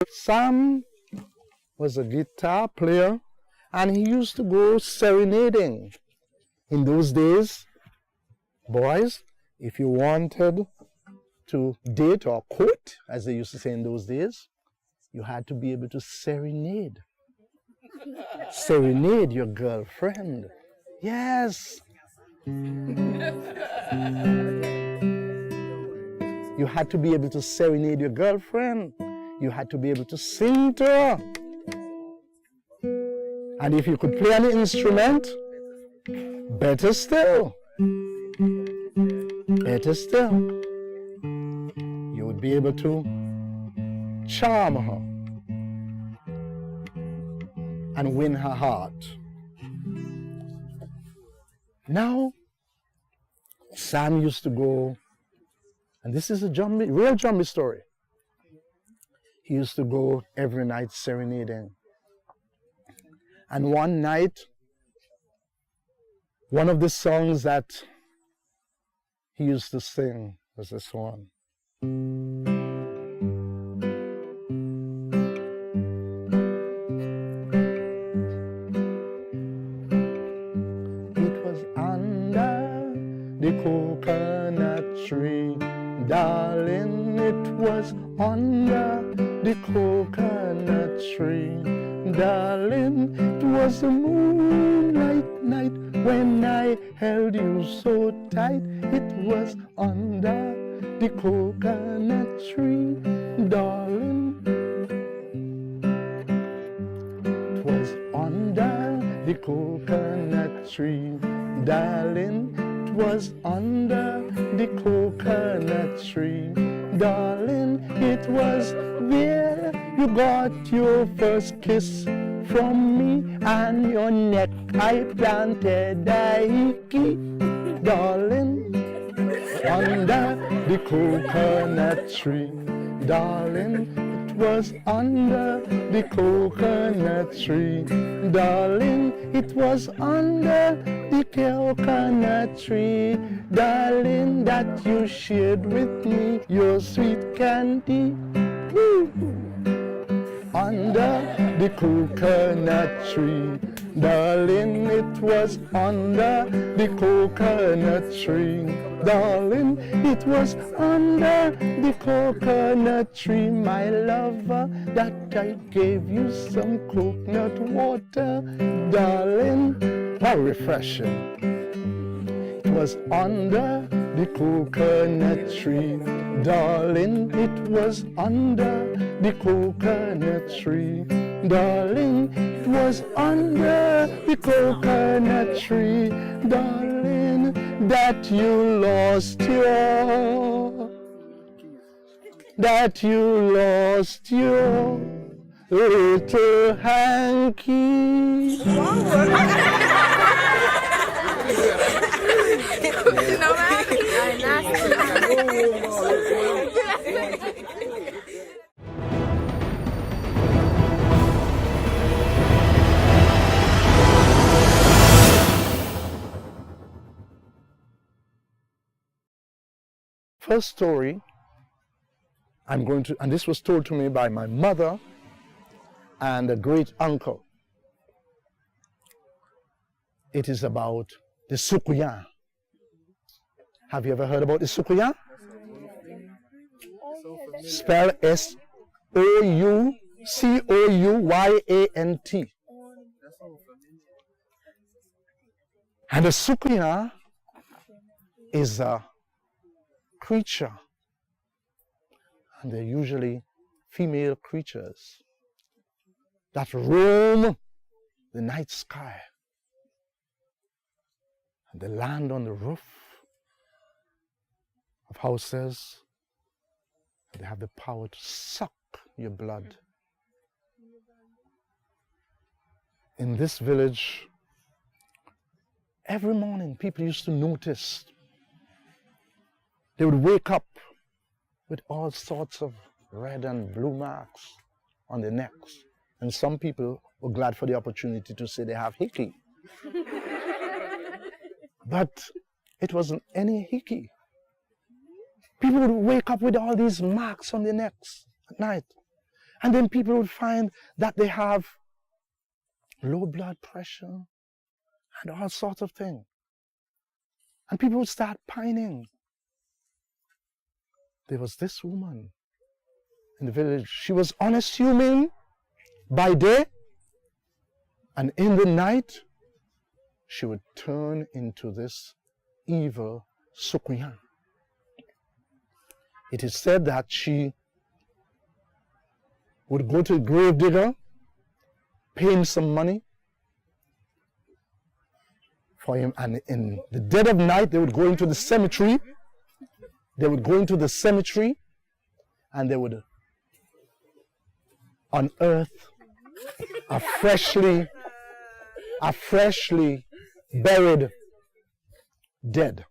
Sam was a guitar player and he used to go serenading. In those days, boys, if you wanted to date or court, as they used to say in those days, you had to be able to serenade. Serenade your girlfriend. Yes. You had to be able to serenade your girlfriend. You had to be able to sing to her. And if you could play any instrument, better still. Better still. You would be able to charm her and win her heart. Now, Sam used to go, and this is a real Jumbie story. He used to go every night serenading. And one night, one of the songs that he used to sing was this one. It was under the coconut tree, darling, it was under the coconut tree, darling, it was a moonlight night when I held you so tight. It was under the coconut tree, darling. It was under the coconut tree, darling. It was under the coconut tree, darling. It was there you got your first kiss from me, and your neck I planted a hickey, darling. Under the coconut tree, darling. It was under the coconut tree, darling. It was under the coconut tree, darling, that you shared with me your sweet candy. Woo! Under the coconut tree, darling, it was under the coconut tree, darling, it was under the coconut tree, my lover, that I gave you some coconut water, darling. How refreshing. It was under the coconut tree, darling, it was under the coconut tree, darling, it was under the coconut tree, darling, that you lost your little hanky. First story and this was told to me by my mother and a great uncle. It is about the Sukuyan. Have you ever heard about the Sukuyan? Spell Soucouyant. And the Sukuyan is a creature, and they're usually female creatures that roam the night sky, and they land on the roof of houses, and they have the power to suck your blood. In this village, every morning people used to notice. They would wake up with all sorts of red and blue marks on their necks. And some people were glad for the opportunity to say they have hickey. But it wasn't any hickey. People would wake up with all these marks on their necks at night. And then people would find that they have low blood pressure and all sorts of things. And people would start pining. There was this woman in the village. She was unassuming by day, and in the night, she would turn into this evil Sukuyan. It is said that she would go to a grave digger, pay him some money for him, and in the dead of night, they would go into the cemetery. They would go into the cemetery and they would unearth a freshly buried dead.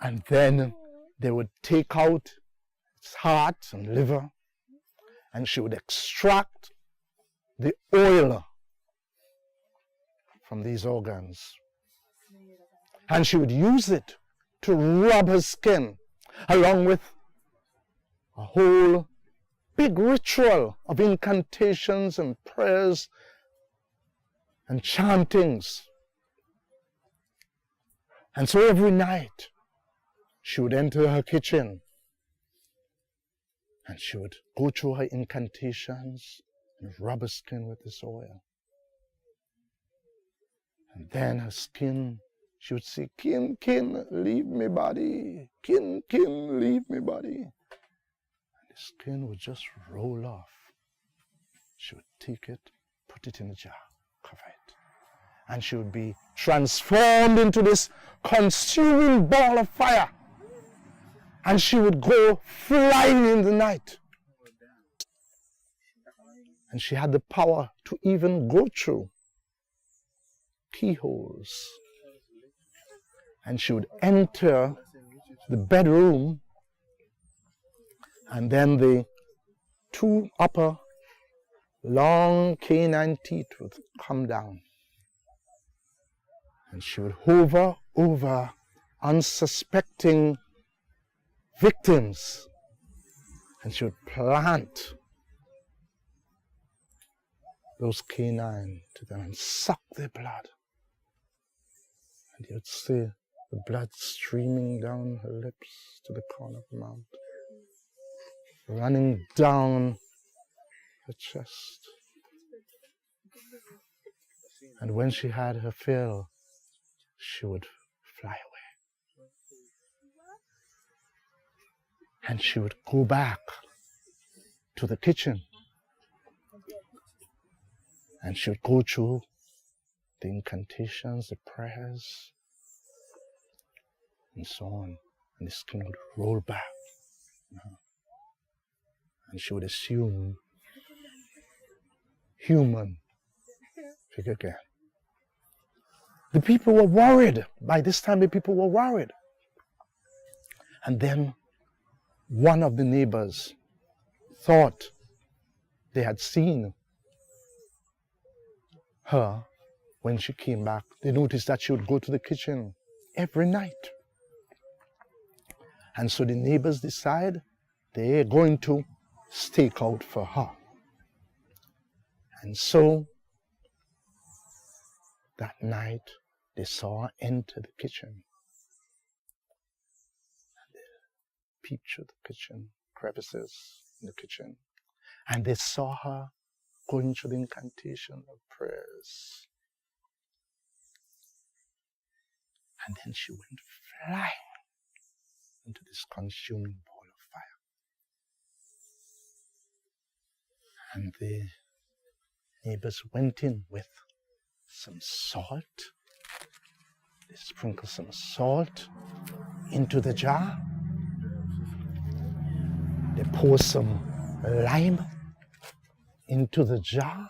And then they would take out its heart and liver, and she would extract the oil from these organs. And she would use it to rub her skin, along with a whole big ritual of incantations and prayers and chantings. And so every night, she would enter her kitchen and she would go through her incantations and rub her skin with this oil. And then her skin, she would say, "Kin, kin, leave me body. Kin, kin, leave me body." And the skin would just roll off. She would take it, put it in a jar, cover it. And she would be transformed into this consuming ball of fire. And she would go flying in the night. And she had the power to even go through keyholes. And she would enter the bedroom, and then the two upper long canine teeth would come down. And she would hover over unsuspecting victims, and she would plant those canines to them and suck their blood. And you would see the blood streaming down her lips to the corner of the mouth, running down her chest. And when she had her fill, she would fly away. And she would go back to the kitchen. And she would go through the incantations, the prayers, and so on. And the skin would roll back. And she would assume human figure again. The people were worried. By this time, the people were worried. And then one of the neighbors thought they had seen her when she came back. They noticed that she would go to the kitchen every night. And so the neighbors decide they're going to stake out for her. And so that night they saw her enter the kitchen. Peeped through the kitchen, crevices in the kitchen, and they saw her going through the incantation of prayers. And then she went flying into this consuming ball of fire. And the neighbors went in with some salt. They sprinkled some salt into the jar. They pour some lime into the jar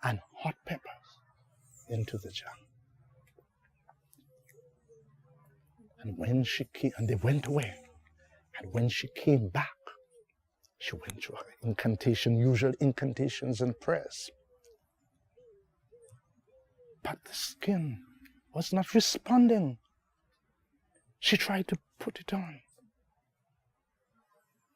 and hot peppers into the jar. And when she came, and they went away. And when she came back, she went through her incantation, usual incantations and prayers. But the skin was not responding. She tried to put it on.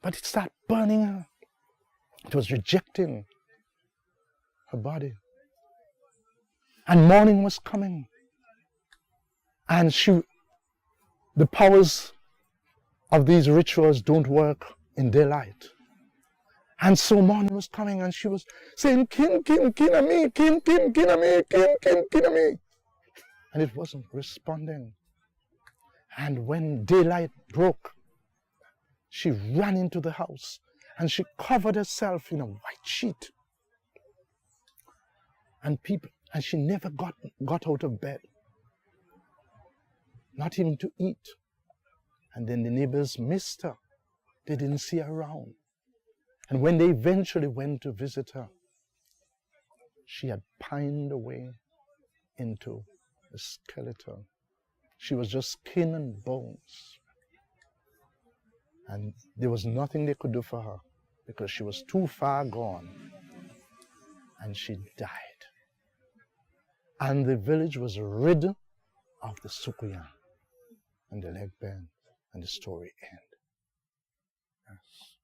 But it started burning her. It was rejecting her body. And morning was coming. And the powers of these rituals don't work in daylight. And so morning was coming and she was saying, kin, kin, kin a me, kin, kin, kin a me, kin, kin, kin a me. And it wasn't responding. And when daylight broke, she ran into the house and she covered herself in a white sheet. And she never got out of bed. Not even to eat. And then the neighbors missed her. They didn't see her around. And when they eventually went to visit her, she had pined away into a skeleton. She was just skin and bones. And there was nothing they could do for her because she was too far gone. And she died. And the village was rid of the Sukuyan and the leg band, and the story ended. Yes.